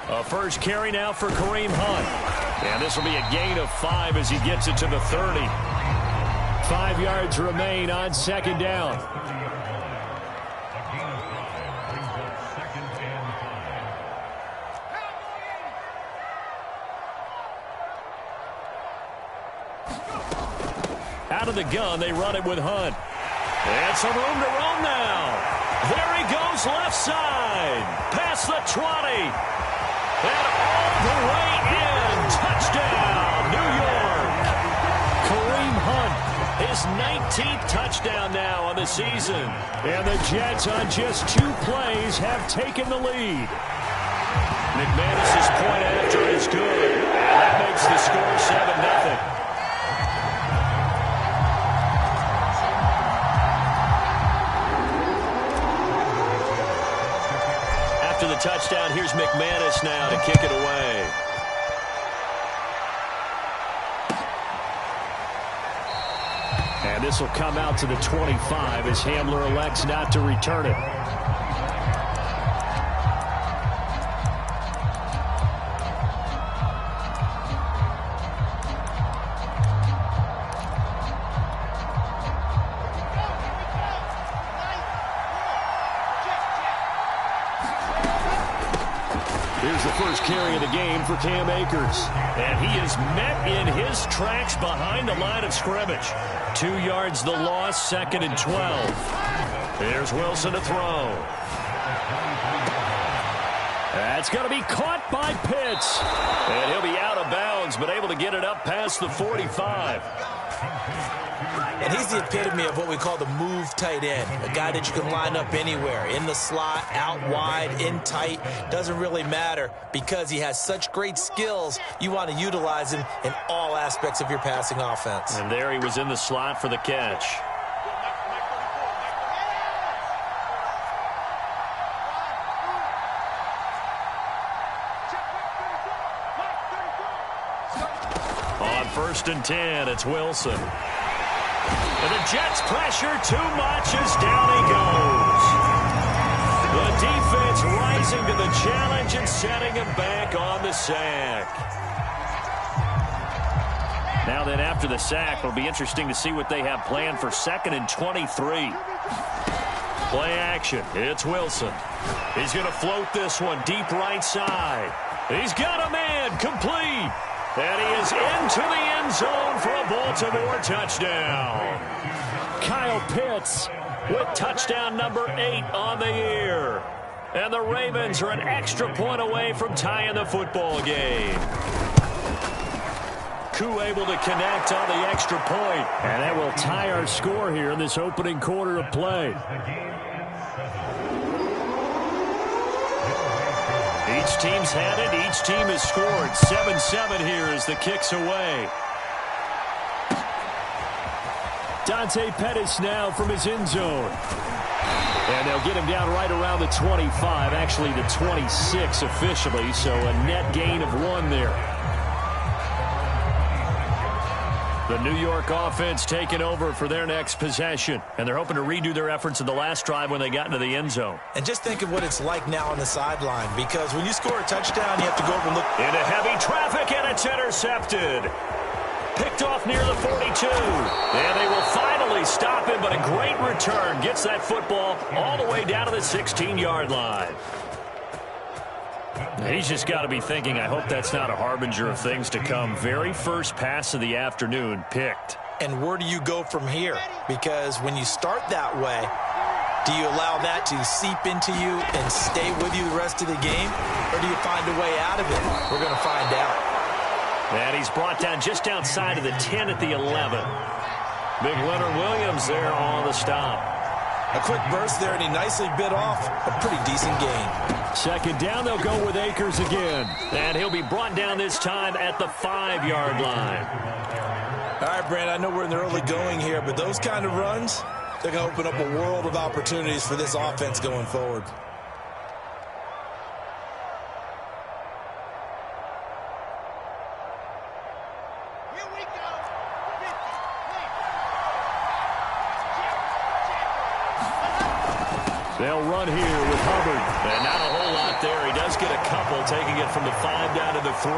A first carry now for Kareem Hunt. And this will be a gain of 5 as he gets it to the 30. 5 yards remain on second down. Out of the gun, they run it with Hunt. And some room to roam now. There he goes left side. Past the 20. And all the way in. Touchdown, New York. Kareem Hunt, his 19th touchdown now on the season. And the Jets on just 2 plays have taken the lead. McManus's point after is good. And that makes the score 7-0. After the touchdown, here's McManus now to kick it away. And this will come out to the 25 as Hamler elects not to return it. Here's the first carry of the game for Cam Akers. And he is met in his tracks behind the line of scrimmage. 2 yards the loss, 2nd and 12. Here's Wilson to throw. That's going to be caught by Pitts. And he'll be out of bounds, but able to get it up past the 45. And he's the epitome of what we call the move tight end. A guy that you can line up anywhere. In the slot, out wide, in tight. Doesn't really matter because he has such great skills. You want to utilize him in all aspects of your passing offense. And there he was in the slot for the catch. On 1st and 10, it's Wilson. And the Jets pressure too much as down he goes. The defense rising to the challenge and setting him back on the sack. Now then, after the sack, it'll be interesting to see what they have planned for 2nd and 23. Play action. It's Wilson. He's going to float this one deep right side. He's got a man complete. And he is into the end zone for a Baltimore touchdown. Kyle Pitts with touchdown number 8 on the year. And the Ravens are an extra point away from tying the football game. Koo able to connect on the extra point. And that will tie our score here in this opening quarter of play. Each team's had it. Each team has scored. 7-7 here as the kick's away. Dante Pettis now from his end zone. And they'll get him down right around the 25. Actually, the 26 officially. So a net gain of 1 there. The New York offense taking over for their next possession. And they're hoping to redo their efforts in the last drive when they got into the end zone. And just think of what it's like now on the sideline. Because when you score a touchdown, you have to go over and look. Into heavy traffic, and it's intercepted. Picked off near the 42. And they will finally stop him, but a great return. Gets that football all the way down to the 16-yard line. He's just got to be thinking, I hope that's not a harbinger of things to come. Very first pass of the afternoon picked. And where do you go from here? Because when you start that way, do you allow that to seep into you and stay with you the rest of the game? Or do you find a way out of it? We're going to find out. And he's brought down just outside of the 10 at the 11. Big Leonard Williams there on the stop. A quick burst there, and he nicely bit off a pretty decent gain. 2nd down, they'll go with Akers again. And he'll be brought down this time at the 5-yard line. All right, Brand, I know we're in the early going here, but those kind of runs, they're going to open up a world of opportunities for this offense going forward. They'll run here with Hubbard. And not a whole lot there. He does get a couple, taking it from the 5 down to the 3.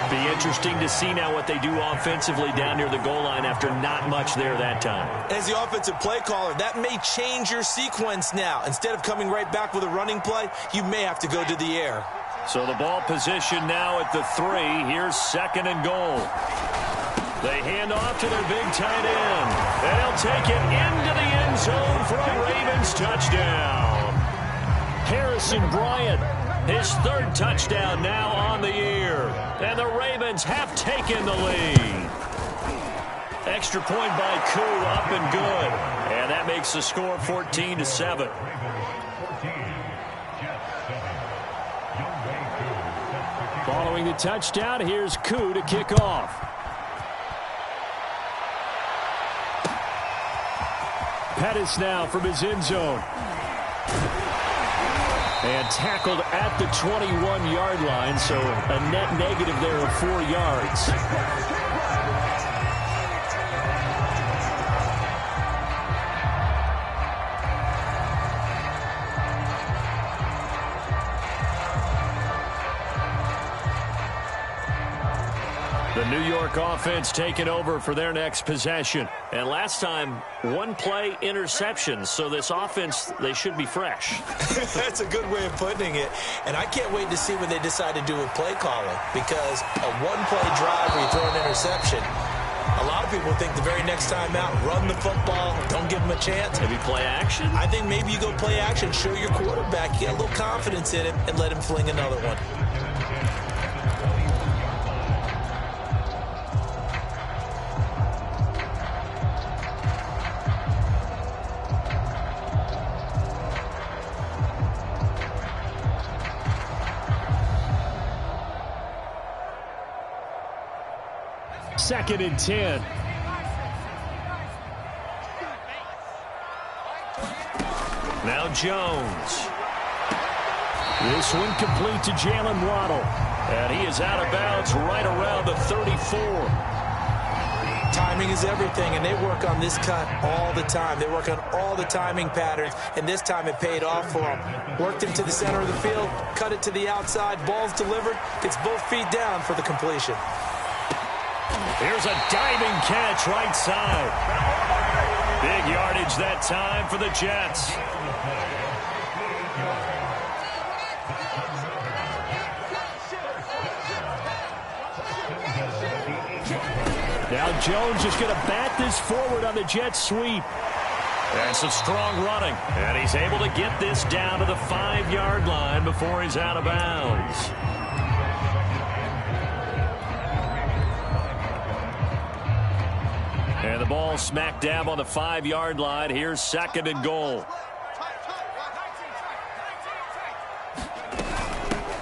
Be interesting to see now what they do offensively down near the goal line after not much there that time. As the offensive play caller, that may change your sequence now. Instead of coming right back with a running play, you may have to go to the air. So the ball position now at the 3. Here's 2nd and goal. They hand off to their big tight end. And he'll take it into the end zone for a Ravens touchdown. Harrison Bryant, his 3rd touchdown now on the year. And the Ravens have taken the lead. Extra point by Koo, up and good. And that makes the score 14-7. Following the touchdown, here's Koo to kick off. Pettis now from his end zone. And tackled at the 21-yard line, so a net negative there of 4 yards. The New York offense taking over for their next possession. And last time, 1 play interception. So this offense, they should be fresh. That's a good way of putting it. And I can't wait to see what they decide to do with play calling. Because a 1-play drive where you throw an interception, a lot of people think the very next time out, run the football, don't give them a chance. Maybe play action? I think maybe you go play action, show your quarterback, get a little confidence in him, and let him fling another one. Second and 10. Now Jones. This one complete to Jalen Waddle. And he is out of bounds right around the 34. Timing is everything, and they work on this cut all the time. They work on all the timing patterns, and this time it paid off for them. Worked him to the center of the field, cut it to the outside, ball's delivered, gets both feet down for the completion. Here's a diving catch right side. Big yardage that time for the Jets. Now Jones is going to bat this forward on the Jets sweep. And some strong running. And he's able to get this down to the 5-yard line before he's out of bounds. And the ball smack dab on the 5-yard line. Here's 2nd and goal.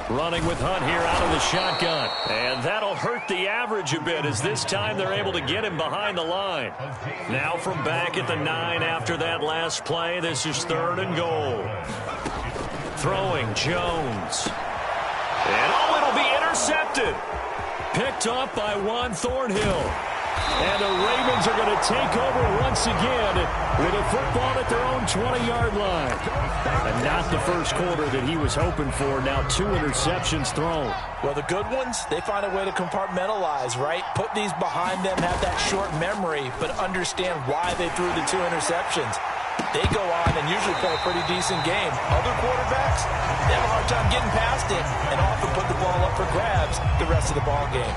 Running with Hunt here out of the shotgun. And that'll hurt the average a bit as this time they're able to get him behind the line. Now from back at the 9 after that last play, this is 3rd and goal. Throwing Jones. And it'll be intercepted. Picked up by Juan Thornhill. And the Ravens are going to take over once again with a football at their own 20-yard line. And not the first quarter that he was hoping for. Now 2 interceptions thrown. Well, the good ones, they find a way to compartmentalize, right? Put these behind them, have that short memory, but understand why they threw the 2 interceptions. They go on and usually play a pretty decent game. Other quarterbacks, they have a hard time getting past it and often put the ball up for grabs the rest of the ball game.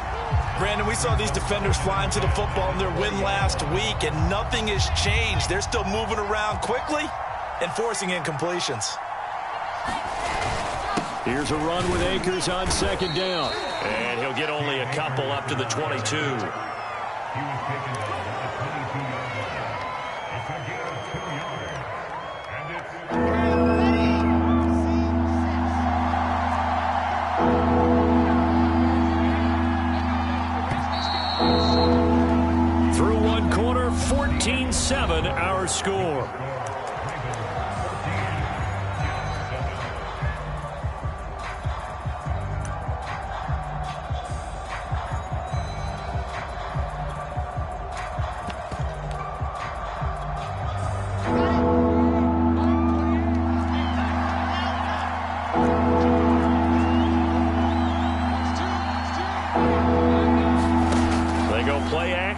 Brandon, we saw these defenders flying to the football in their win last week, and nothing has changed. They're still moving around quickly and forcing incompletions. Here's a run with Akers on 2nd down. And he'll get only a couple up to the 22. Through 1 quarter, 14-7 our score.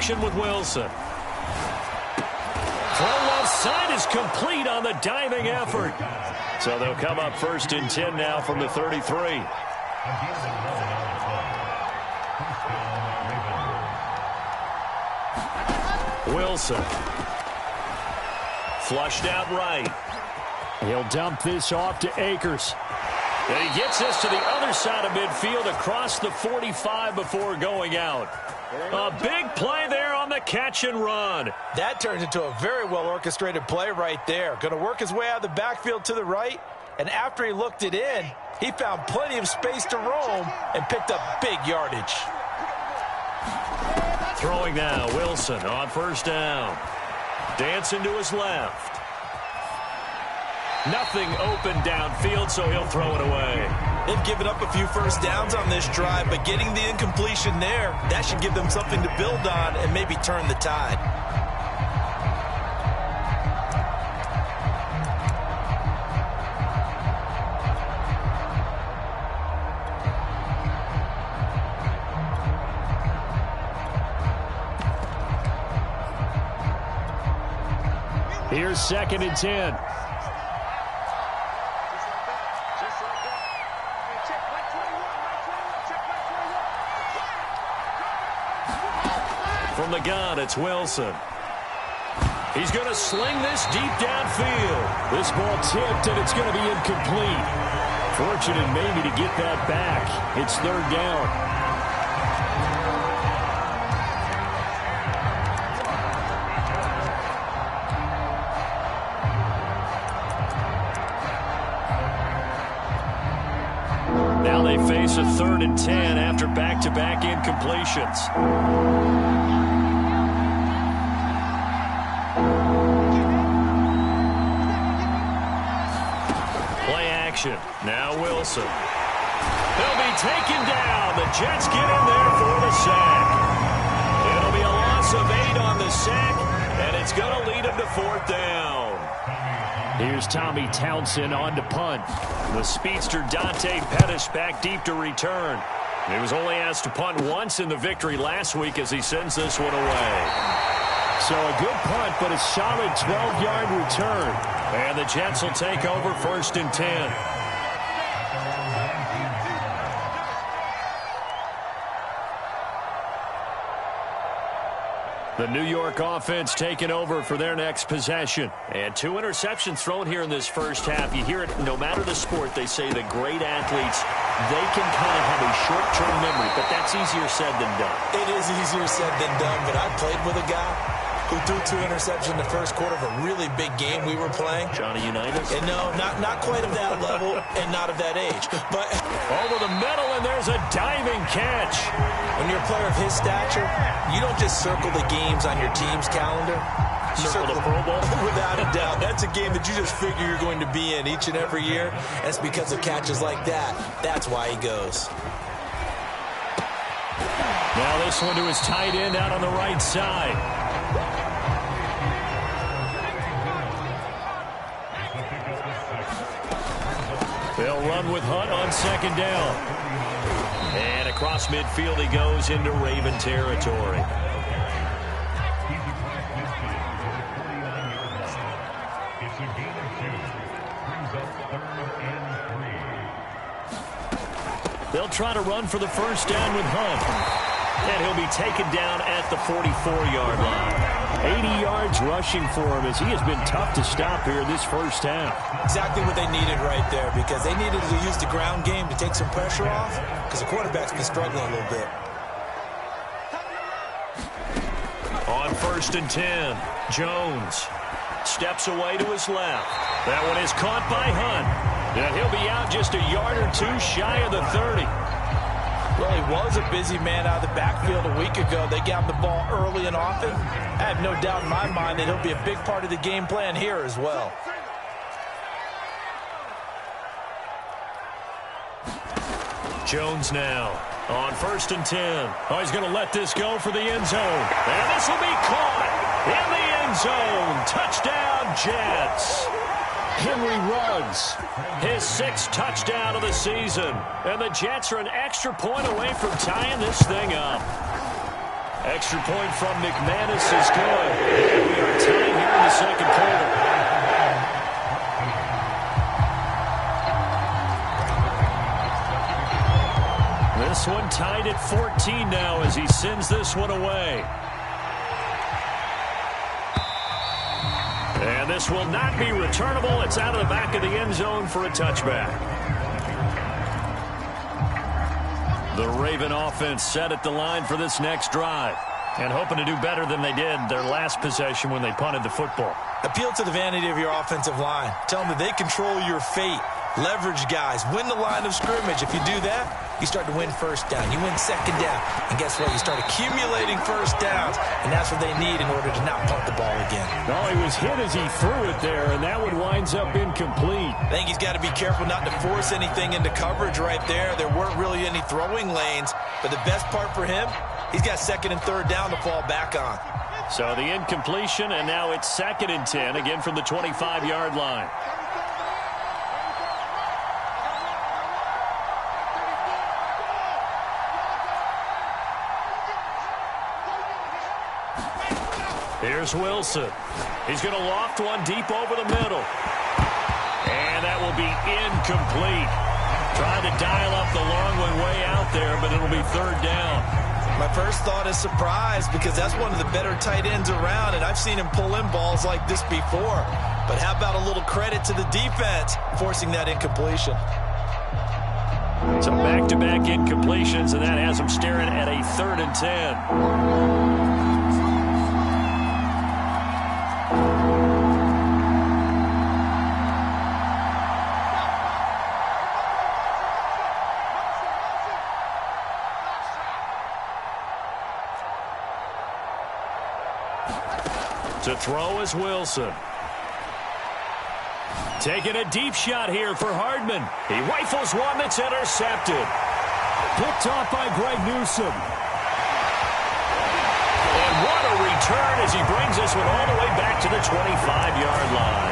action with Wilson. Throw left side is complete on the diving effort. So they'll come up 1st and 10 now from the 33. Wilson. Flushed out right. He'll dump this off to Akers. And he gets this to the other side of midfield across the 45 before going out. A big play there on the catch and run. That turns into a very well-orchestrated play right there. Going to work his way out of the backfield to the right, and after he looked it in, he found plenty of space to roam and picked up big yardage. Throwing now, Wilson on 1st down. Dancing to his left. Nothing open downfield, so he'll throw it away. They've given up a few first downs on this drive, but getting the incompletion there, that should give them something to build on and maybe turn the tide. Here's 2nd and 10. From the gun, it's Wilson. He's going to sling this deep downfield. This ball tipped, and it's going to be incomplete. Fortunate maybe to get that back. It's 3rd down. Now they face a 3rd and 10 after back-to-back incompletions. Play action. Now Wilson. He'll be taken down. The Jets get in there for the sack. It'll be a loss of 8 on the sack, and it's going to lead him to 4th down. Here's Tommy Townsend on to punt. The speedster Dante Pettis back deep to return. He was only asked to punt once in the victory last week as he sends this one away. So a good punt, but a solid 12-yard return. And the Jets will take over 1st and 10. The New York offense taking over for their next possession. And 2 interceptions thrown here in this first half. You hear it no matter the sport. They say the great athletes, they can kind of have a short-term memory, but that's easier said than done. It is easier said than done, but I played with a guy who threw 2 interceptions in the first quarter of a really big game we were playing. Johnny Unitas? And no, not quite of that level and not of that age. But over the middle, and there's a diving catch. When you're a player of his stature, you don't just circle the games on your team's calendar. You circle the Pro Bowl? Without a doubt. That's a game that you just figure you're going to be in each and every year. And it's because of catches like that. That's why he goes. Now this one to his tight end out on the right side. They'll run with Hunt on 2nd down. And across midfield he goes into Raven territory. They'll try to run for the 1st down with Hunt. And he'll be taken down at the 44-yard line. 80 yards rushing for him as he has been tough to stop here this first half. Exactly what they needed right there, because they needed to use the ground game to take some pressure off, because the quarterback's been struggling a little bit. On 1st and 10, Jones steps away to his left. That one is caught by Hunt. And he'll be out just a yard or 2 shy of the 30. Well, he was a busy man out of the backfield a week ago. They got the ball early and often. I have no doubt in my mind that he'll be a big part of the game plan here as well. Jones now on 1st and 10. Oh, he's going to let this go for the end zone. And this will be caught in the end zone. Touchdown, Jets. Henry Ruggs, his 6th touchdown of the season. And the Jets are an extra point away from tying this thing up. Extra point from McManus is good. And we are tied here in the second quarter. This one tied at 14 now as he sends this one away. And this will not be returnable. It's out of the back of the end zone for a touchback. The Raven offense set at the line for this next drive and hoping to do better than they did their last possession when they punted the football. Appeal to the vanity of your offensive line. Tell them that they control your fate. Leverage guys. Win the line of scrimmage. If you do that, you start to win first down. You win second down. And guess what? You start accumulating first downs. And that's what they need in order to not punt the ball again. No, he was hit as he threw it there, and that one winds up incomplete. I think he's got to be careful not to force anything into coverage right there. There weren't really any throwing lanes. But the best part for him, he's got second and third down to fall back on. So the incompletion, and now it's 2nd and 10, again from the 25-yard line. Here's Wilson. He's going to loft one deep over the middle. And that will be incomplete. Trying to dial up the long one way out there, but it'll be third down. My first thought is surprise because that's one of the better tight ends around, and I've seen him pull in balls like this before. But how about a little credit to the defense forcing that incompletion? So back-to-back incompletions, and that has him staring at a 3rd and 10. To throw is Wilson. Taking a deep shot here for Hardman. He rifles one that's intercepted. Picked off by Greg Newsome. And what a return as he brings this one all the way back to the 25-yard line.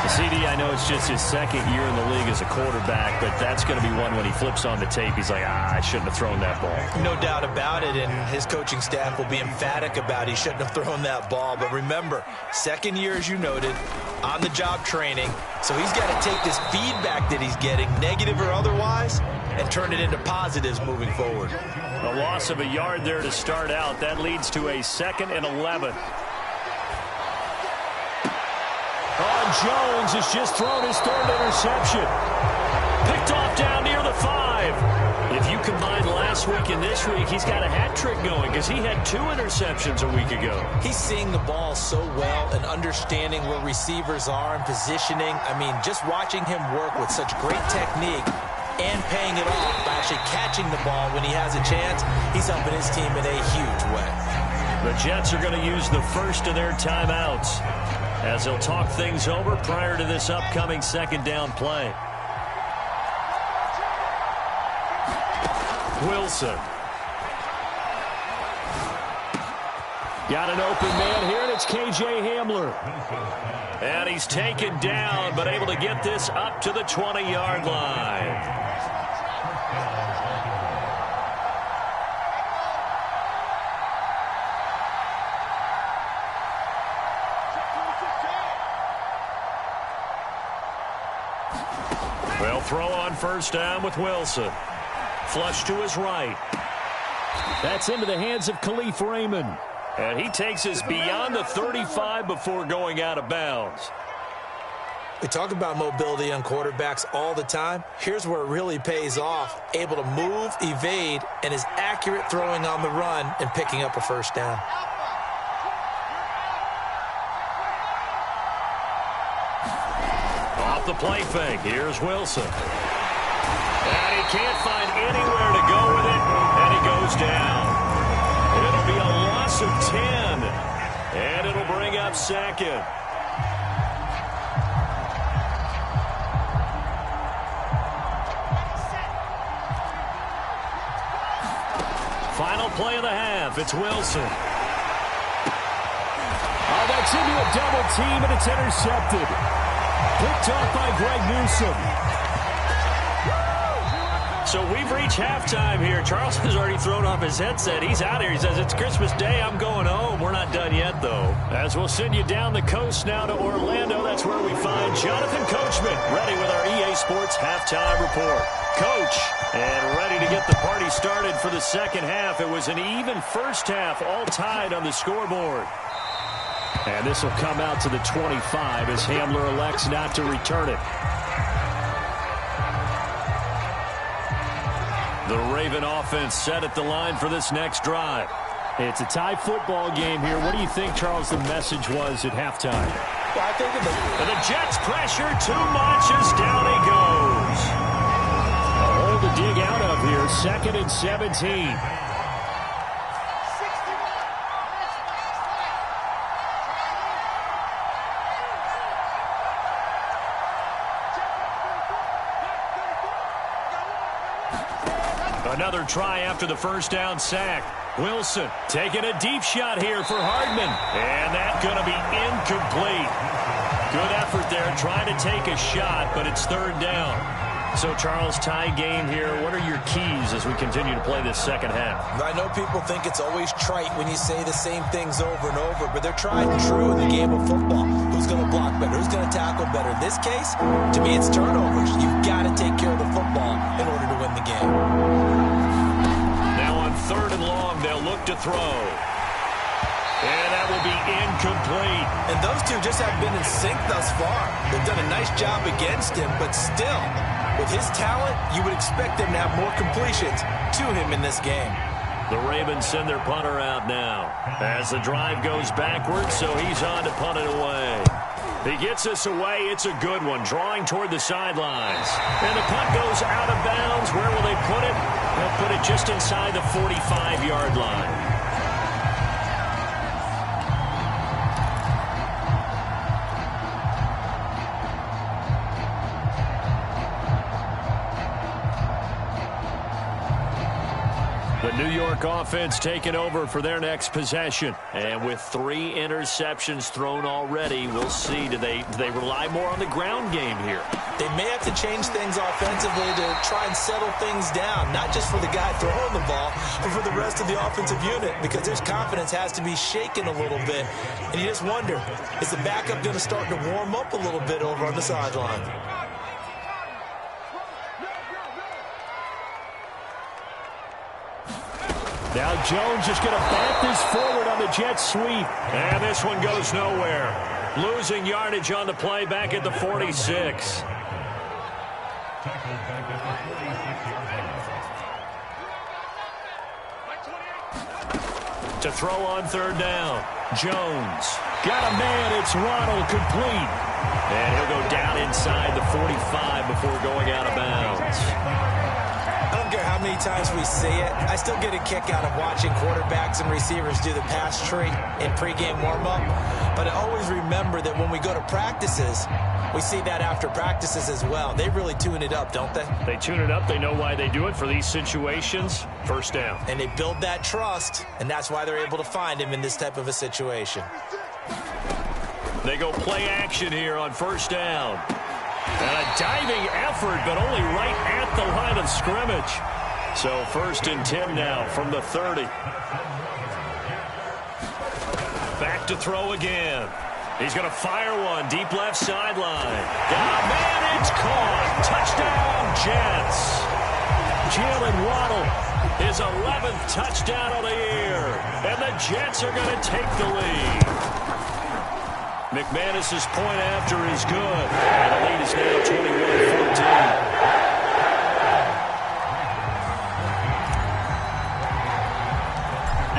CD, I know it's just his 2nd year in the league as a quarterback, but that's going to be one when he flips on the tape. He's like, I shouldn't have thrown that ball. No doubt about it, and his coaching staff will be emphatic about he shouldn't have thrown that ball. But remember, 2nd year, as you noted, on-the-job training. So he's got to take this feedback that he's getting, negative or otherwise, and turn it into positives moving forward. A loss of a yard there to start out. That leads to a 2nd and 11. Jones has just thrown his 3rd interception. Picked off down near the 5. If you combine last week and this week, he's got a hat trick going because he had 2 interceptions a week ago. He's seeing the ball so well and understanding where receivers are and positioning. I mean, just watching him work with such great technique and paying it off by actually catching the ball when he has a chance, he's helping his team in a huge way. The Jets are going to use the first of their timeouts as they'll talk things over prior to this upcoming 2nd down play. Wilson. Got an open man here, and it's K.J. Hamler. And he's taken down, but able to get this up to the 20-yard line. They'll throw on first down with Wilson. Flush to his right. That's into the hands of Khalif Raymond. And he takes us beyond the 35 before going out of bounds. We talk about mobility on quarterbacks all the time. Here's where it really pays off. Able to move, evade, and is accurate throwing on the run and picking up a first down. Off the play fake, here's Wilson. And he can't find anywhere to go with it, and he goes down. It'll be a loss of 10, and it'll bring up 2nd. Final play of the half, it's Wilson. Oh, that's into a double team, and it's intercepted. Picked off by Greg Newsome. So we've reached halftime here. Charles has already thrown off his headset. He's out here. He says, it's Christmas Day. I'm going home. We're not done yet, though. As we'll send you down the coast now to Orlando, that's where we find Jonathan Coachman ready with our EA Sports Halftime Report. Coach, and ready to get the party started for the second half. It was an even first half, all tied on the scoreboard. And this will come out to the 25 as Hamler elects not to return it. The Raven offense set at the line for this next drive. It's a tie football game here. What do you think, Charles, the message was at halftime? Well, I think and the Jets pressure too much as down he goes. A hole to dig out of here, 2nd and 17. Another try after the first down sack. Wilson taking a deep shot here for Hardman. And that's going to be incomplete. Good effort there trying to take a shot, but it's 3rd down. So, Charles, tie game here. What are your keys as we continue to play this second half? I know people think it's always trite when you say the same things over and over, but they're tried and true in the game of football. Who's going to block better? Who's going to tackle better? In this case, to me, it's turnovers. You've got to take care of the football in order to win the game. Now on 3rd and long, they'll look to throw. And that will be incomplete. And those two just have been in sync thus far. They've done a nice job against him, but still, with his talent, you would expect them to have more completions to him in this game. The Ravens send their punter out now as the drive goes backwards, so he's on to punt it away. He gets this away. It's a good one, drawing toward the sidelines. And the punt goes out of bounds. Where will they put it? They'll put it just inside the 45-yard line. The New York offense taking over for their next possession. And with 3 interceptions thrown already, we'll see. Do they rely more on the ground game here? They may have to change things offensively to try and settle things down, not just for the guy throwing the ball, but for the rest of the offensive unit, because his confidence has to be shaken a little bit. And you just wonder, is the backup going to start to warm up a little bit over on the sideline? Now Jones just going to bat this forward on the Jets sweep. And this one goes nowhere. Losing yardage on the play back at the 46. To throw on 3rd down. Jones. Got a man. It's Ronald complete. And he'll go down inside the 45 before going out of bounds. I don't care how many times we see it. I still get a kick out of watching quarterbacks and receivers do the pass tree in pregame warm-up. But I always remember that when we go to practices, we see that after practices as well. They really tune it up, don't they? They tune it up. They know why they do it for these situations. 1st down. And they build that trust, and that's why they're able to find him in this type of a situation. They go play action here on 1st down. And a diving effort, but only right at the line of scrimmage. So 1st and 10 now from the 30. Back to throw again. He's going to fire one deep left sideline. Oh, man, it's caught. Touchdown, Jets. Jalen Waddle, his 11th touchdown of the year. And the Jets are going to take the lead. McManus's point after is good. And the lead is now 21-14.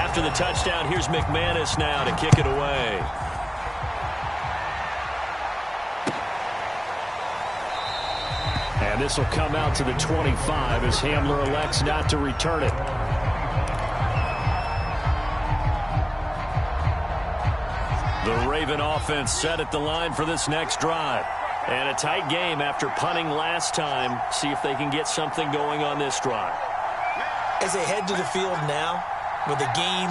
After the touchdown, here's McManus now to kick it away. And this will come out to the 25 as Hamler elects not to return it. The Raven offense set at the line for this next drive. And a tight game after punting last time. See if they can get something going on this drive. As they head to the field now, with the game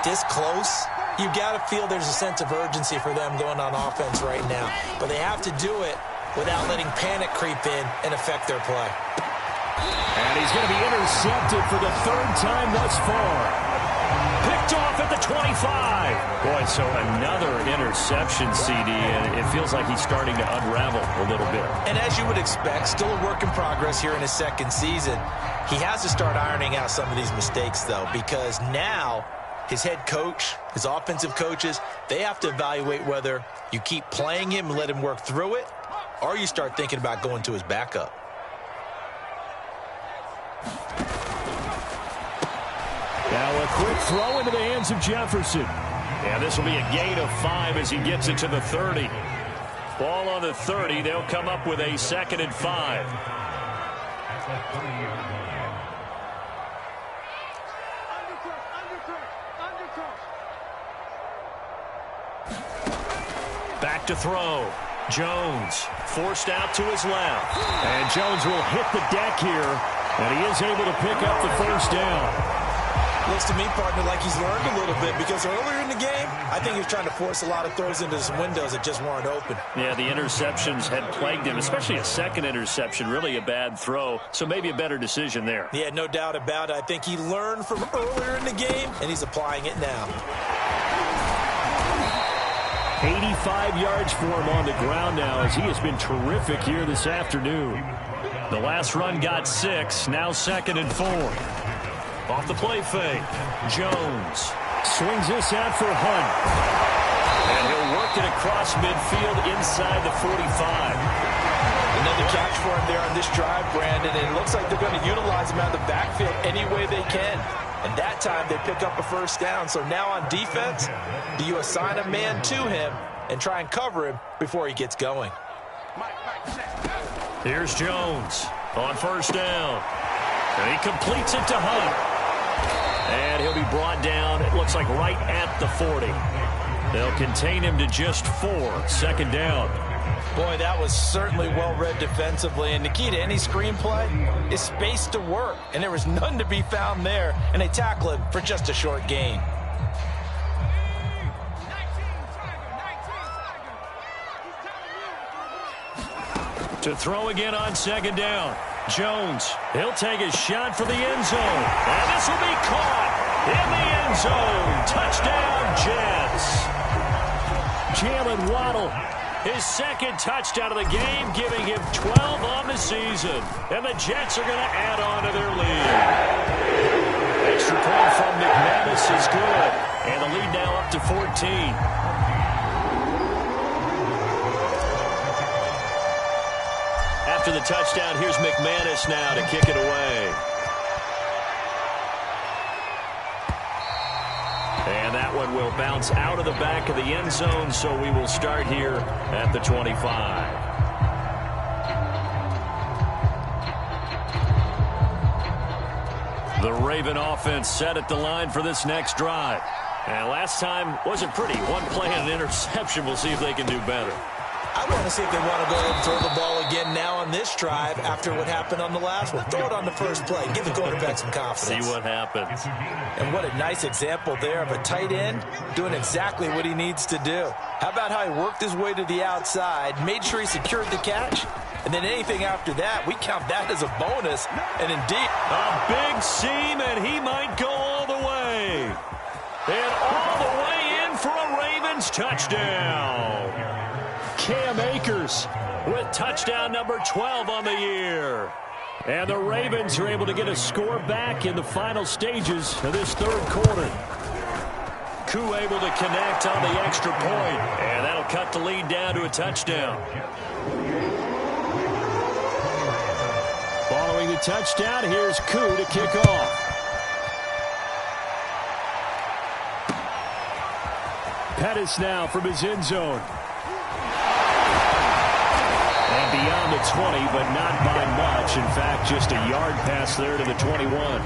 this close, you've got to feel there's a sense of urgency for them going on offense right now. But they have to do it without letting panic creep in and affect their play. And he's going to be intercepted for the third time thus far. Picked off at the 25. Boy, so another interception, CD, and it feels like he's starting to unravel a little bit. And as you would expect, still a work in progress here in his second season. He has to start ironing out some of these mistakes, though, because now his head coach, his offensive coaches, they have to evaluate whether you keep playing him and let him work through it, or you start thinking about going to his backup. Now a quick throw into the hands of Jefferson. Yeah, this will be a gain of 5 as he gets it to the 30. Ball on the 30. They'll come up with a 2nd and 5. Back to throw. Jones forced out to his left. And Jones will hit the deck here, and he is able to pick up the first down. Looks to me, partner, like he's learned a little bit, because earlier in the game, I think he was trying to force a lot of throws into some windows that just weren't open. Yeah, the interceptions had plagued him, especially a second interception, really a bad throw, so maybe a better decision there. Yeah, no doubt about it. I think he learned from earlier in the game, and he's applying it now. 85 yards for him on the ground now, as he has been terrific here this afternoon. The last run got 6, now 2nd and 4. Off the play fake, Jones swings this out for Hunt. And he'll work it across midfield inside the 45. Another catch for him there on this drive, Brandon, and it looks like they're going to utilize him out of the backfield any way they can. And that time they pick up a first down. So now on defense, do you assign a man to him and try and cover him before he gets going? Here's Jones on first down. And he completes it to Hunt. And he'll be brought down, it looks like right at the 40. They'll contain him to just 4, 2nd down. Boy, that was certainly well-read defensively. And the key to any screenplay is space to work. And there was none to be found there. And they tackle him for just a short gain. To throw again on 2nd down. Jones, he'll take a shot for the end zone. And this will be caught in the end zone. Touchdown, Jets. Jalen Waddle, his 2nd touchdown of the game, giving him 12 on the season. And the Jets are going to add on to their lead. Extra point from McManus is good. And the lead now up to 14. After the touchdown, here's McManus now to kick it away. And that one will bounce out of the back of the end zone, so we will start here at the 25. The Raven offense set at the line for this next drive. And last time wasn't pretty. One play and an interception. We'll see if they can do better. I want to see if they want to go ahead and throw the ball again now on this drive after what happened on the last one. Throw it on the first play. Give the quarterback some confidence. See what happens. And what a nice example there of a tight end doing exactly what he needs to do. How about how he worked his way to the outside, made sure he secured the catch, and then anything after that, we count that as a bonus. And indeed, a big seam, and he might go all the way. And all the way in for a Ravens touchdown. Cam Akers with touchdown number 12 on the year. And the Ravens are able to get a score back in the final stages of this third quarter. Koo able to connect on the extra point, and that'll cut the lead down to a touchdown. Following the touchdown, here's Koo to kick off. Pettis now from his end zone. And beyond the 20, but not by much. In fact, just a yard pass there to the 21.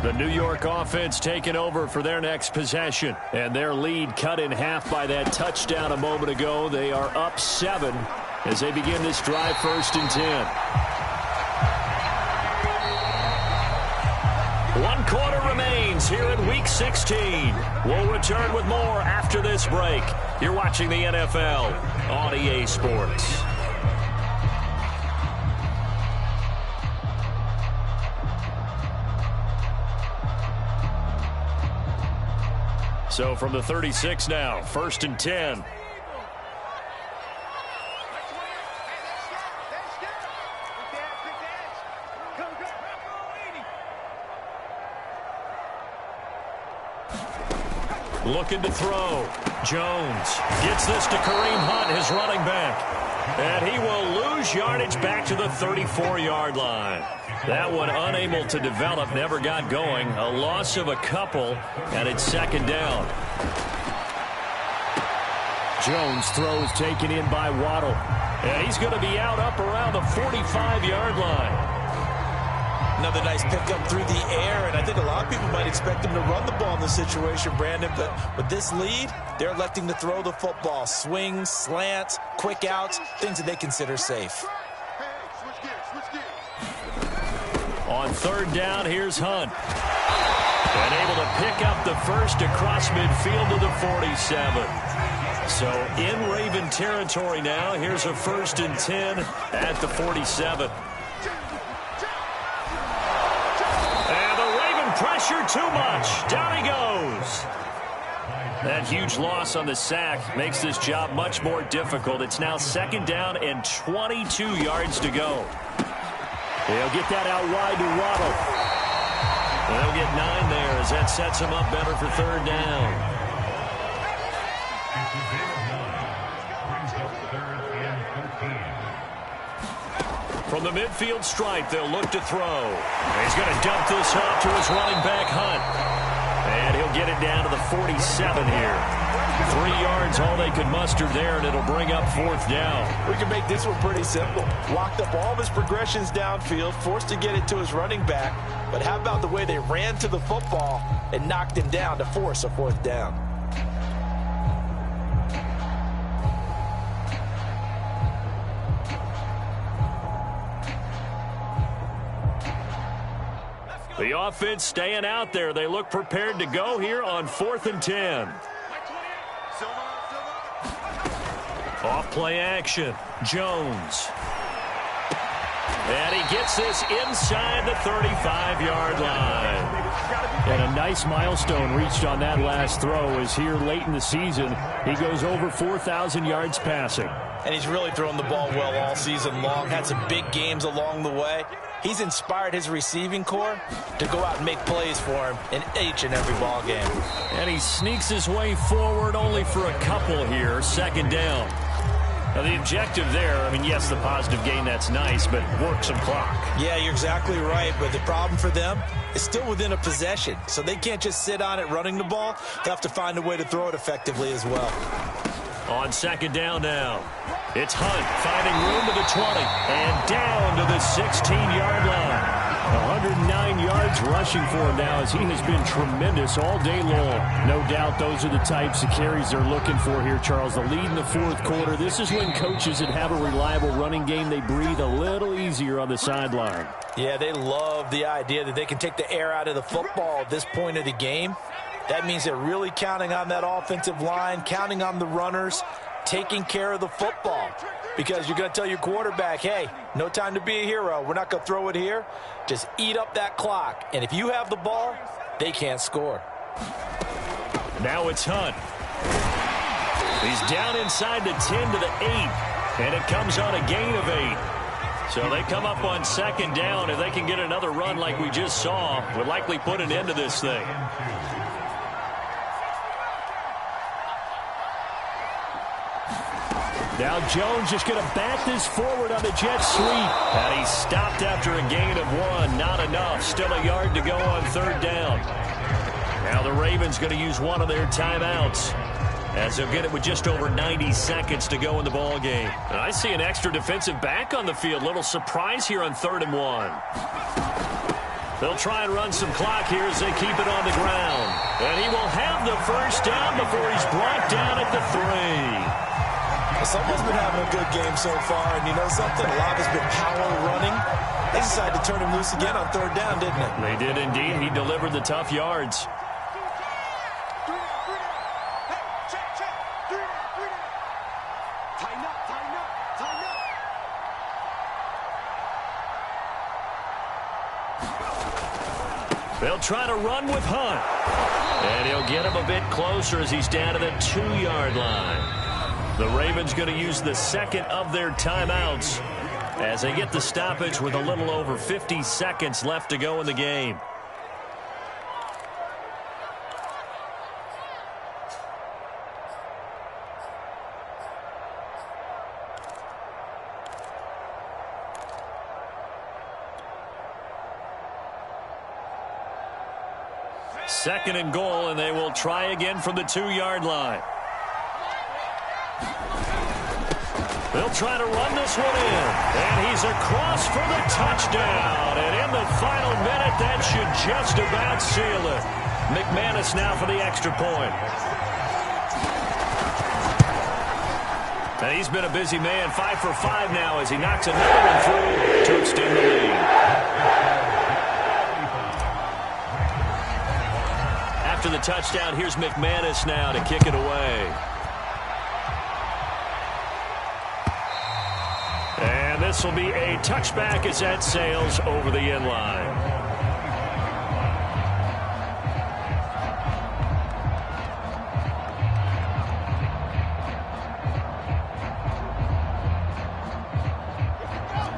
The New York offense taking over for their next possession. And their lead cut in half by that touchdown a moment ago. They are up 7 as they begin this drive 1st and 10. 1 quarter remains here in Week 16. We'll return with more after this break. You're watching the NFL on EA Sports. So from the 36 now, 1st and 10. Looking to throw. Jones gets this to Kareem Hunt, his running back. And he will lose yardage back to the 34-yard line. That one unable to develop, never got going. A loss of a couple, and it's 2nd down. Jones throws taken in by Waddle. And he's going to be out up around the 45-yard line. Another nice pickup through the air, and I think a lot of people might expect him to run the ball in this situation, Brandon, but with this lead, they're electing to throw the football. Swings, slants, quick outs, things that they consider safe. On 3rd down, here's Hunt. And able to pick up the first across midfield to the 47. So in Raven territory now, here's a 1st and 10 at the 47. Pressure too much. Down he goes. That huge loss on the sack makes this job much more difficult. It's now 2nd down and 22 yards to go. They'll get that out wide to Waddle. They'll get 9 there as that sets them up better for 3rd down. From the midfield stripe, they'll look to throw. He's going to dump this off to his running back, Hunt. And he'll get it down to the 47 here. 3 yards, all they could muster there, and it'll bring up 4th down. We can make this one pretty simple. Locked up all of his progressions downfield, forced to get it to his running back. But how about the way they ran to the football and knocked him down to force a 4th down? The offense staying out there. They look prepared to go here on 4th and 10. Off play action. Jones. And he gets this inside the 35-yard line. And a nice milestone reached on that last throw is here late in the season. He goes over 4,000 yards passing. And he's really thrown the ball well all season long. Had some big games along the way. He's inspired his receiving corps to go out and make plays for him in each and every ball game. And he sneaks his way forward only for a couple here. 2nd down. Now, the objective there, I mean, yes, the positive gain, that's nice, but work some clock. Yeah, you're exactly right, but the problem for them is still within a possession, so they can't just sit on it running the ball. They have to find a way to throw it effectively as well. On 2nd down now, it's Hunt finding room to the 20 and down to the 16-yard line. 109 yards rushing for him now as he has been tremendous all day long. No doubt those are the types of carries they're looking for here, Charles. The lead in the 4th quarter. This is when coaches that have a reliable running game, they breathe a little easier on the sideline. Yeah, they love the idea that they can take the air out of the football at this point of the game. That means they're really counting on that offensive line, counting on the runners, taking care of the football. Because you're going to tell your quarterback, hey, no time to be a hero. We're not going to throw it here. Just eat up that clock. And if you have the ball, they can't score. Now it's Hunt. He's down inside the 10 to the 8. And it comes on a gain of 8. So they come up on 2nd down. If they can get another run like we just saw, would likely put an end to this thing. Now Jones just going to bat this forward on the jet sweep. And he stopped after a gain of 1. Not enough. Still a yard to go on 3rd down. Now the Ravens going to use one of their timeouts, as they'll get it with just over 90 seconds to go in the ball game. And I see an extra defensive back on the field. Little surprise here on 3rd and 1. They'll try and run some clock here as they keep it on the ground. And he will have the first down before he's brought down at the 3. Someone's been having a good game so far, and you know something? A lot has been power running. They decided to turn him loose again on third down, didn't they? They did indeed. He delivered the tough yards. They'll try to run with Hunt. And he'll get him a bit closer as he's down to the 2-yard line. The Ravens going to use the second of their timeouts as they get the stoppage with a little over 50 seconds left to go in the game. Second and goal, and they will try again from the 2-yard line. They'll try to run this one in. And he's across for the touchdown. And in the final minute, that should just about seal it. McManus now for the extra point. And he's been a busy man, 5 for 5 now as he knocks another one through to extend the lead. After the touchdown, here's McManus now to kick it away. And this will be a touchback as that sails over the end line.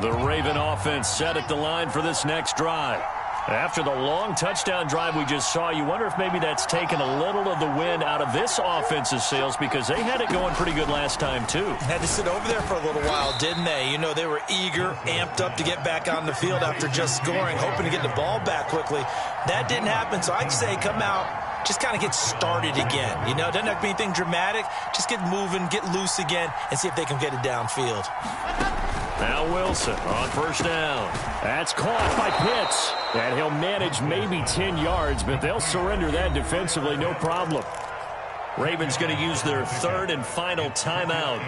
The Raven offense set at the line for this next drive. After the long touchdown drive we just saw, you wonder if maybe that's taken a little of the wind out of this offense's sails because they had it going pretty good last time, too. Had to sit over there for a little while, didn't they? You know, they were eager, amped up to get back on the field after just scoring, hoping to get the ball back quickly. That didn't happen, so I'd say come out, just kind of get started again. You know, doesn't have to be anything dramatic. Just get moving, get loose again, and see if they can get it downfield. Now Wilson on first down. That's caught by Pitts. And he'll manage maybe 10 yards, but they'll surrender that defensively, no problem. Ravens going to use their third and final timeout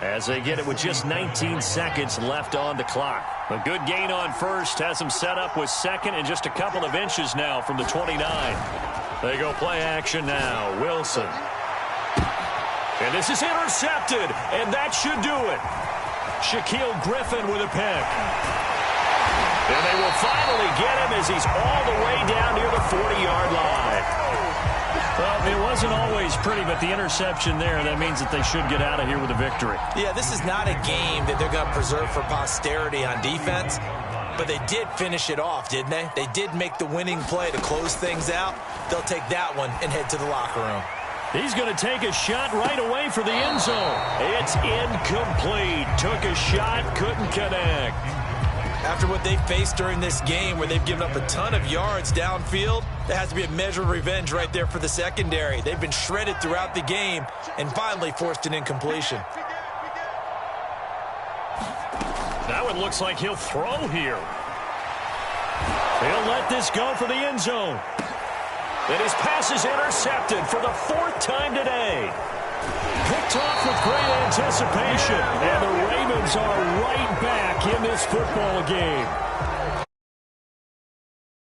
as they get it with just 19 seconds left on the clock. A good gain on first has them set up with second and just a couple of inches now from the 29. They go play action now. Wilson. And this is intercepted, and that should do it. Shaquille Griffin with a pick. And they will finally get him as he's all the way down near the 40-yard line. Well, it wasn't always pretty, but the interception there, that means that they should get out of here with a victory. Yeah, this is not a game that they're going to preserve for posterity on defense, but they did finish it off, didn't they? They did make the winning play to close things out. They'll take that one and head to the locker room. He's going to take a shot right away for the end zone. It's incomplete. Took a shot, couldn't connect. After what they faced during this game where they've given up a ton of yards downfield, there has to be a measure of revenge right there for the secondary. They've been shredded throughout the game and finally forced an incompletion. That one looks like he'll throw here. He'll let this go for the end zone. And his pass is intercepted for the 4th time today. Picked off with great anticipation. And the Ravens are right back in this football game.